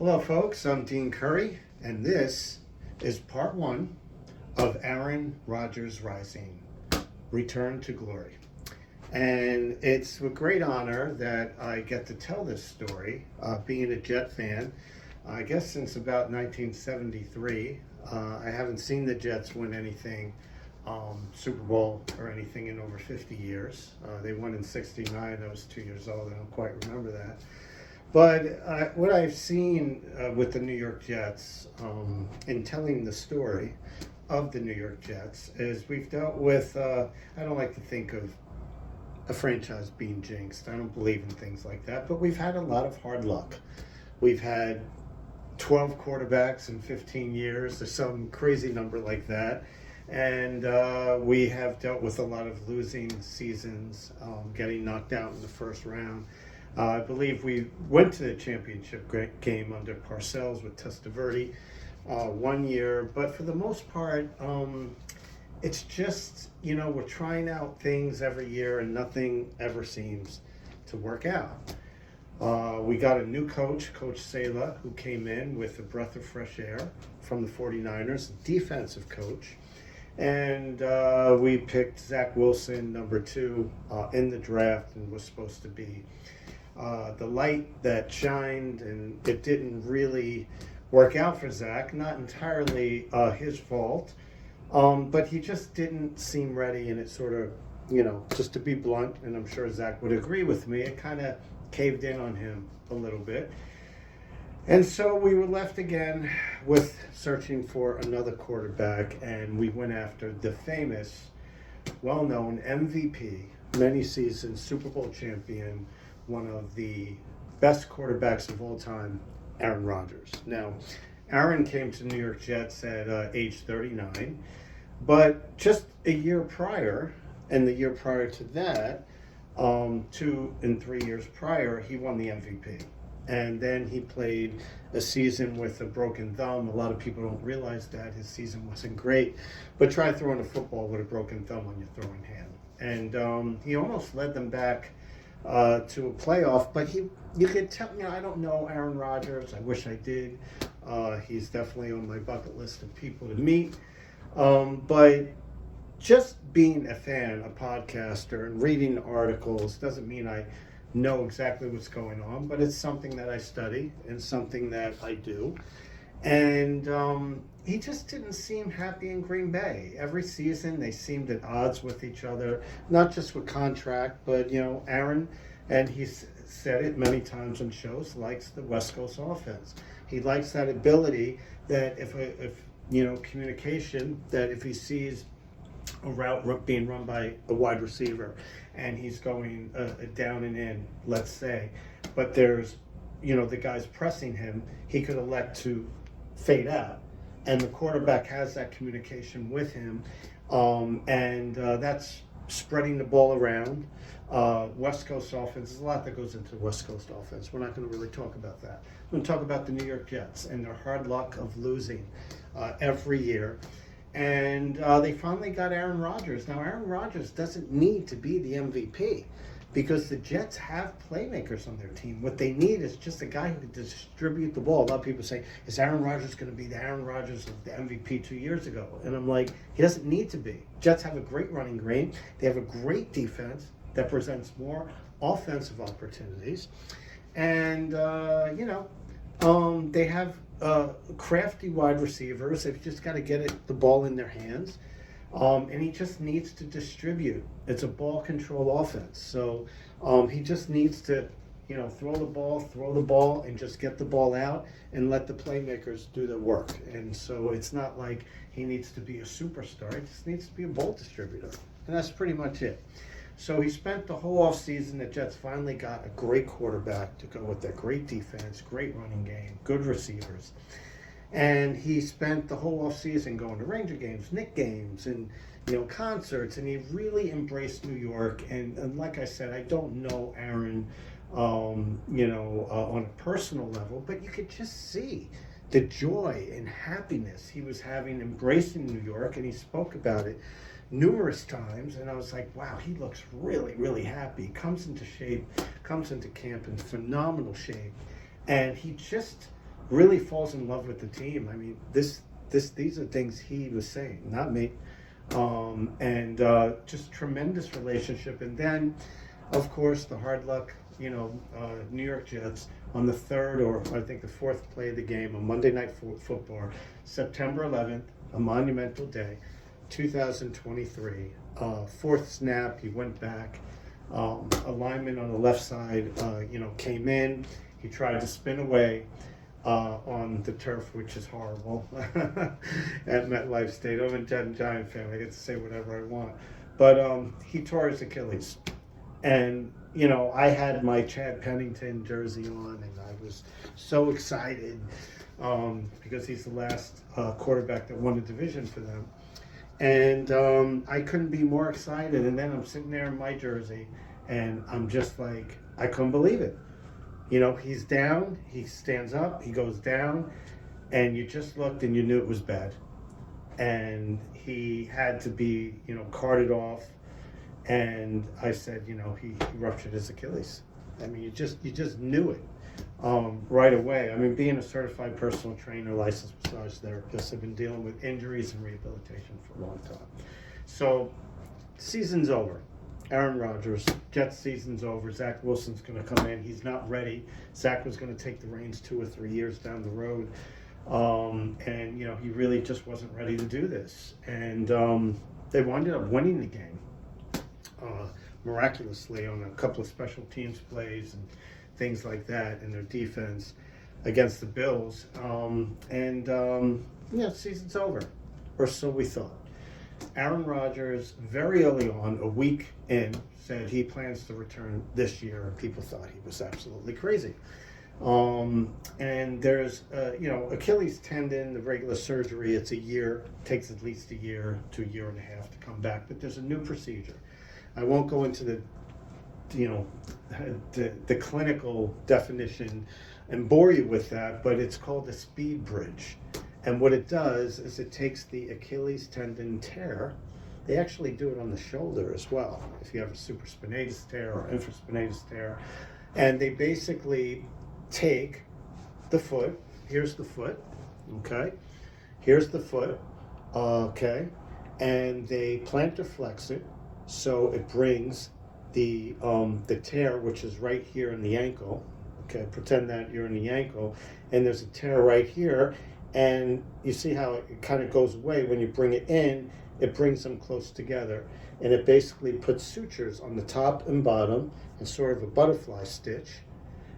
Hello, folks. I'm Dean Curry, and this is part one of Aaron Rodgers Rising, Return to Glory. And it's with great honor that I get to tell this story, being a Jet fan, I guess since about 1973. I haven't seen the Jets win anything, Super Bowl or anything in over 50 years. They won in 69. I was 2 years old. I don't quite remember that. But what I've seen with the New York Jets in telling the story of the New York Jets is we've dealt with, I don't like to think of a franchise being jinxed. I don't believe in things like that. But we've had a lot of hard luck. We've had 12 quarterbacks in 15 years or some crazy number like that. And we have dealt with a lot of losing seasons, getting knocked out in the first round. I believe we went to the championship game under Parcells with Testaverde 1 year, but for the most part, it's just, we're trying out things every year and nothing ever seems to work out. We got a new coach, Coach Sala, who came in with a breath of fresh air from the 49ers, defensive coach. And we picked Zach Wilson, number 2, in the draft, and was supposed to be the light that shined, and it didn't really work out for Zach. Not entirely his fault, but he just didn't seem ready, and it sort of, just to be blunt, and I'm sure Zach would agree with me, it kind of caved in on him a little bit. And so we were left again with searching for another quarterback, and we went after the famous, well-known MVP, many seasons, Super Bowl champion, one of the best quarterbacks of all time, Aaron Rodgers. Now, Aaron came to New York Jets at age 39, but just a year prior, and the year prior to that, 2 and 3 years prior, he won the MVP. And then he played a season with a broken thumb. A lot of people don't realize that his season wasn't great, but try throwing a football with a broken thumb on your throwing hand. And he almost led them back to a playoff, but you could tell, I don't know Aaron Rodgers. I wish I did. He's definitely on my bucket list of people to meet. But just being a fan, a podcaster, and reading articles doesn't mean I know exactly what's going on, but it's something that I study and something that I do. And he just didn't seem happy in Green Bay. Every season they seemed at odds with each other, not just with contract, but Aaron, and he's said it many times on shows, likes the West Coast offense. He likes that ability that if communication, that if he sees a route being run by a wide receiver and he's going down and in, let's say, but there's the guy's pressing him, he could elect to fade out, and the quarterback has that communication with him, and that's spreading the ball around. West Coast offense, there's a lot that goes into West Coast offense. We're not going to really talk about that. We're going to talk about the New York Jets and their hard luck of losing every year. And they finally got Aaron Rodgers. Now, Aaron Rodgers doesn't need to be the MVP because the Jets have playmakers on their team. What they need is just a guy who can distribute the ball. A lot of people say, is Aaron Rodgers going to be the Aaron Rodgers of the MVP 2 years ago? And I'm like, he doesn't need to be. Jets have a great running game. They have a great defense that presents more offensive opportunities. And, they have crafty wide receivers. They've just got to get the ball in their hands. And he just needs to distribute. It's a ball control offense. So he just needs to, throw the ball, and just get the ball out and let the playmakers do the work. And so it's not like he needs to be a superstar. He just needs to be a ball distributor. And that's pretty much it. So he spent the whole offseason. The Jets finally got a great quarterback to go with their great defense, great running game, good receivers. And he spent the whole offseason going to Ranger games, Knick games, and concerts. And he really embraced New York. And like I said, I don't know Aaron, on a personal level, but you could just see the joy and happiness he was having embracing New York. And he spoke about it numerous times, and I was like, wow, he looks really, really happy. Comes into shape, comes into camp in phenomenal shape, and he just really falls in love with the team. I mean, these are things he was saying, not me. And just tremendous relationship. And then, of course, the hard luck, New York Jets on the third, or I think the fourth play of the game, on Monday Night Football, September 11th, a monumental day, 2023. Fourth snap, he went back. A lineman on the left side, came in. He tried to spin away on the turf, which is horrible, at MetLife Stadium. I'm a Giant fan. I get to say whatever I want. But he tore his Achilles. And, I had my Chad Pennington jersey on, and I was so excited because he's the last quarterback that won the division for them. And I couldn't be more excited. And then I'm sitting there in my jersey, and I'm just like, I couldn't believe it. He's down, he stands up, he goes down, and you just looked and you knew it was bad. And he had to be, carted off. And I said, he ruptured his Achilles. I mean, you just knew it right away. I mean, being a certified personal trainer, licensed massage therapist, I've been dealing with injuries and rehabilitation for a long time. So, season's over. Aaron Rodgers, Jets season's over. Zach Wilson's going to come in. He's not ready. Zach was going to take the reins 2 or 3 years down the road. And, he really just wasn't ready to do this. And they wound up winning the game miraculously on a couple of special teams plays and things like that in their defense against the Bills. Season's over, or so we thought. Aaron Rodgers, very early on, a week in, said he plans to return this year, and people thought he was absolutely crazy. And there's, Achilles tendon, the regular surgery, it's a year, takes at least a year to a year and a half to come back, but there's a new procedure. I won't go into the clinical definition and bore you with that, but it's called the speed bridge. And what it does is it takes the Achilles tendon tear. They actually do it on the shoulder as well, if you have a supraspinatus tear or infraspinatus tear. And they basically take the foot. Here's the foot, okay? Here's the foot, okay? And they plantar flex it, so it brings the tear, which is right here in the ankle. Okay, pretend that you're in the ankle, and there's a tear right here. And you see how it kind of goes away when you bring it in, it brings them close together. And it basically puts sutures on the top and bottom and sort of a butterfly stitch.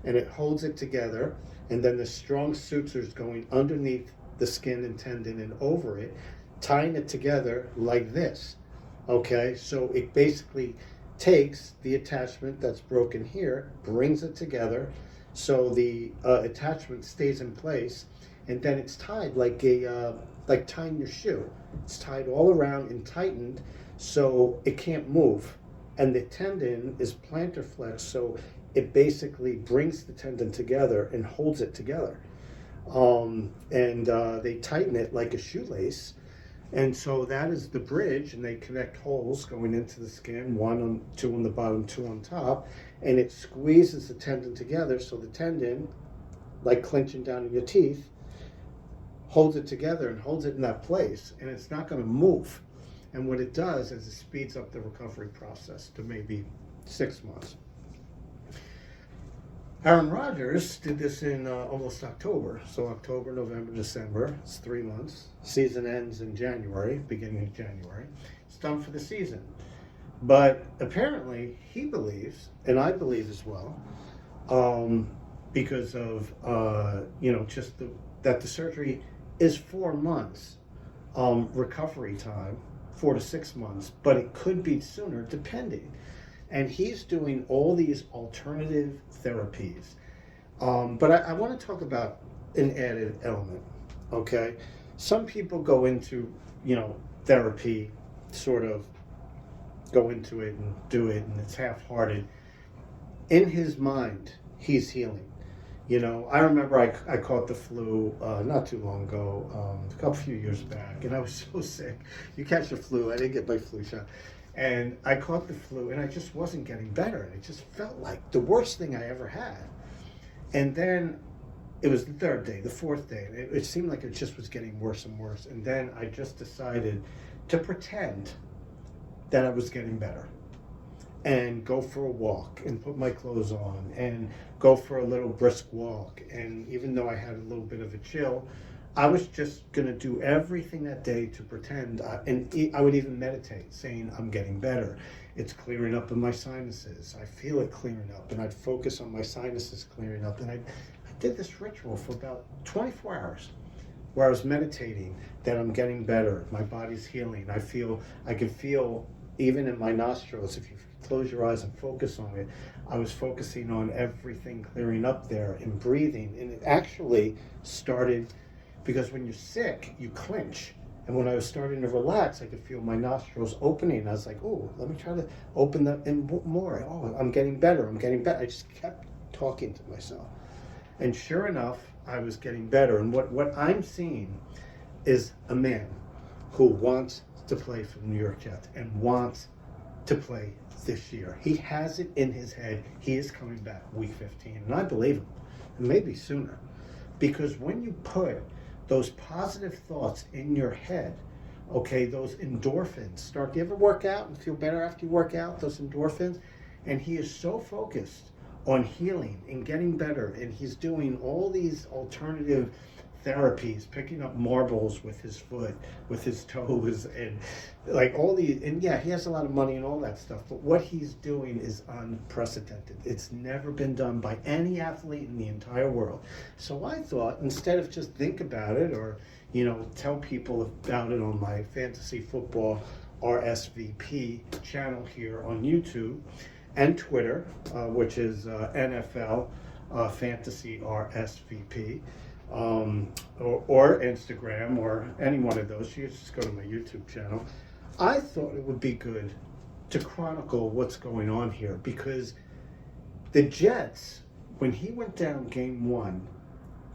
And it holds it together. And then the strong sutures going underneath the skin and tendon and over it, tying it together like this. Okay, so it basically takes the attachment that's broken here, brings it together, so the attachment stays in place. And then it's tied like tying your shoe. It's tied all around and tightened so it can't move. And the tendon is plantar flex, so it basically brings the tendon together and holds it together. They tighten it like a shoelace. And so that is the bridge, and they connect holes going into the skin, 2 on the bottom, 2 on top, and it squeezes the tendon together, so the tendon, like clenching down in your teeth, holds it together and holds it in that place, and it's not going to move. And what it does is it speeds up the recovery process to maybe 6 months. Aaron Rodgers did this in almost October. So October, November, December, it's 3 months. Season ends in January, beginning of January. It's done for the season. But apparently he believes, and I believe as well, because of, that the surgery is 4 months recovery time, 4 to 6 months, but it could be sooner depending. And he's doing all these alternative therapies. But I want to talk about an added element, okay? Some people go into, therapy, sort of go into it and do it, and it's half-hearted. In his mind, he's healing. I remember I caught the flu not too long ago, a few years back, and I was so sick. You catch the flu, I didn't get my flu shot. And I caught the flu, and I just wasn't getting better. And it just felt like the worst thing I ever had. And then it was the third day, the fourth day, and it seemed like it just was getting worse and worse. And then I just decided to pretend that I was getting better and go for a walk and put my clothes on and go for a little brisk walk. And even though I had a little bit of a chill, I was just going to do everything that day to pretend. I would even meditate, saying I'm getting better. It's clearing up in my sinuses. I feel it clearing up, and I'd focus on my sinuses clearing up. And I did this ritual for about 24 hours where I was meditating that I'm getting better. My body's healing. I could feel even in my nostrils, if you close your eyes and focus on it, I was focusing on everything clearing up there and breathing. And it actually started, because when you're sick, you clench. And when I was starting to relax, I could feel my nostrils opening. I was like, oh, let me try to open them in more. Oh, I'm getting better. I'm getting better. I just kept talking to myself. And sure enough, I was getting better. And what I'm seeing is a man who wants to play for the New York Jets and wants to play this year. He has it in his head. He is coming back week 15. And I believe him. And maybe sooner. Because when you put those positive thoughts in your head, okay, those endorphins start. Do you ever work out and feel better after you work out? Those endorphins? And he is so focused on healing and getting better, and he's doing all these alternative therapies, picking up marbles with his foot, with his toes, and like all these. And yeah, he has a lot of money and all that stuff, but what he's doing is unprecedented. It's never been done by any athlete in the entire world. So I thought, instead of just think about it or tell people about it on my fantasy football RSVP channel here on YouTube and Twitter, which is NFL Fantasy RSVP, or Instagram, or any one of those. You just go to my YouTube channel. I thought it would be good to chronicle what's going on here, because the Jets, when he went down game 1,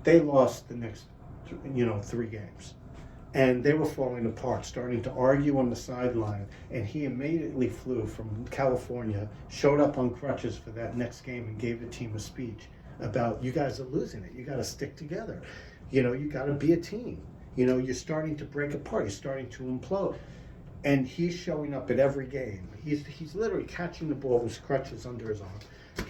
they lost the next 3 games. And they were falling apart, starting to argue on the sideline. And he immediately flew from California, showed up on crutches for that next game, and gave the team a speech about, you guys are losing it. You got to stick together. You got to be a team. You're starting to break apart. You're starting to implode. And he's showing up at every game. He's literally catching the ball with his crutches under his arm,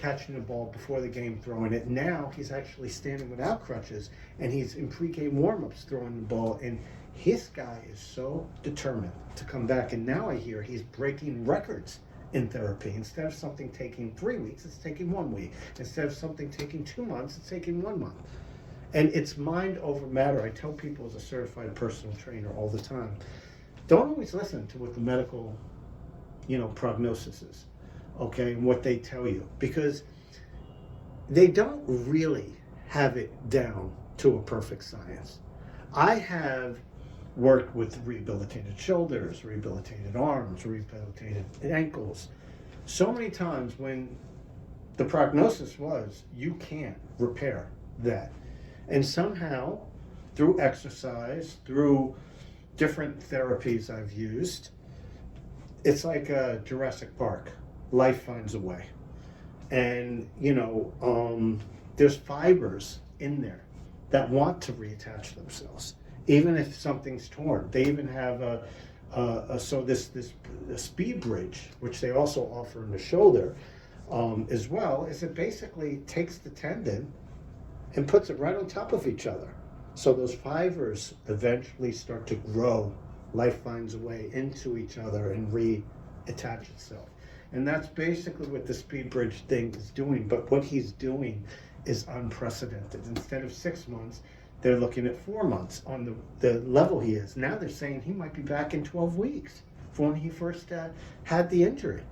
catching the ball before the game, throwing it. Now he's actually standing without crutches, and he's in pregame warm-ups throwing the ball. And his guy is so determined to come back. And now I hear he's breaking records in therapy. Instead of something taking 3 weeks, it's taking 1 week. Instead of something taking 2 months, it's taking 1 month. And it's mind over matter. I tell people as a certified personal trainer all the time, don't always listen to what the medical, prognosis is, okay, and what they tell you, because they don't really have it down to a perfect science. I have worked with rehabilitated shoulders, rehabilitated arms, rehabilitated ankles, so many times when the prognosis was you can't repair that. And somehow, through exercise, through different therapies I've used, it's like a Jurassic Park. Life finds a way. And, there's fibers in there that want to reattach themselves, even if something's torn. They even have this speed bridge, which they also offer in the shoulder, as well, is it basically takes the tendon and puts it right on top of each other. So those fibers eventually start to grow. Life finds a way into each other and reattach itself. And that's basically what the speed bridge thing is doing. But what he's doing is unprecedented. Instead of 6 months, they're looking at 4 months on the level he is. Now they're saying he might be back in 12 weeks from when he first had the injury.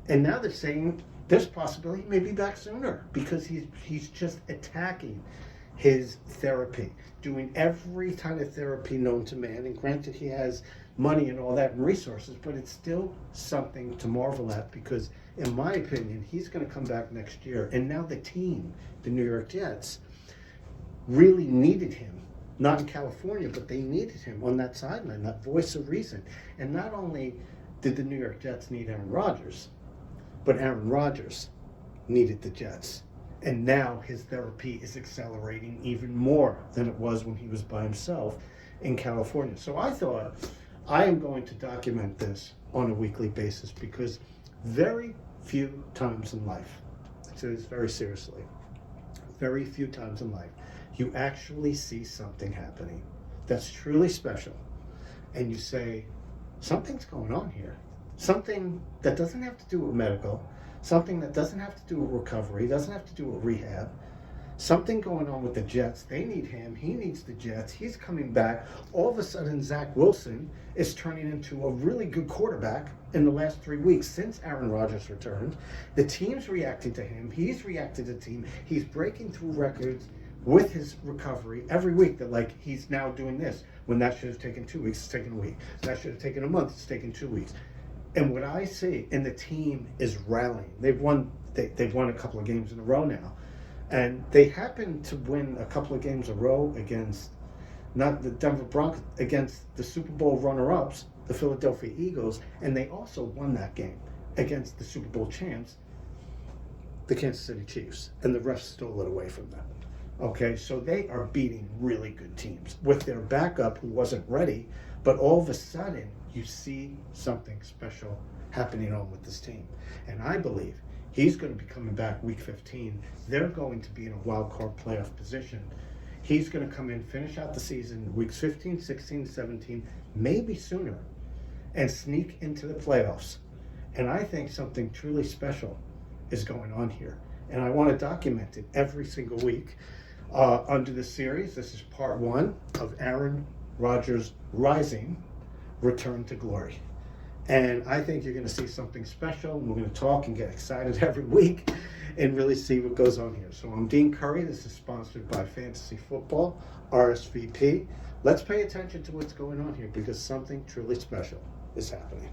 And now they're saying there's possibility he may be back sooner, because he's just attacking his therapy, doing every kind of therapy known to man. And granted, he has money and all that and resources, but it's still something to marvel at, because in my opinion, he's going to come back next year. And now the team, the New York Jets, really needed him, not in California, but they needed him on that sideline, that voice of reason. And not only did the New York Jets need Aaron Rodgers, but Aaron Rodgers needed the Jets. And now his therapy is accelerating even more than it was when he was by himself in California. So I thought, I am going to document this on a weekly basis, because very few times in life, I say this very seriously, very few times in life, you actually see something happening that's truly special. And you say, something's going on here. Something that doesn't have to do with medical, something that doesn't have to do with recovery, doesn't have to do with rehab. Something going on with the Jets. They need him. He needs the Jets. He's coming back. All of a sudden, Zach Wilson is turning into a really good quarterback in the last 3 weeks since Aaron Rodgers returned. The team's reacting to him. He's reacted to the team. He's breaking through records with his recovery every week, that like he's now doing this when that should have taken 2 weeks, it's taken a week. That should have taken a month, it's taken 2 weeks. And what I see, and the team is rallying. They've won a couple of games in a row now. And they happen to win a couple of games in a row against, not the Denver Broncos, against the Super Bowl runner-ups, the Philadelphia Eagles, and they also won that game against the Super Bowl champs, the Kansas City Chiefs, and the refs stole it away from them. Okay, so they are beating really good teams with their backup who wasn't ready, but all of a sudden you see something special happening on with this team. And I believe he's going to be coming back week 15. They're going to be in a wild card playoff position. He's going to come in, finish out the season weeks 15, 16, 17, maybe sooner, and sneak into the playoffs. And I think something truly special is going on here. And I want to document it every single week under this series. This is part 1 of Aaron Rodgers' Rising, Return to Glory. And I think you're going to see something special. We're going to talk and get excited every week and really see what goes on here. So I'm Dean Curry. This is sponsored by Fantasy Football, RSVP. Let's pay attention to what's going on here, because something truly special is happening.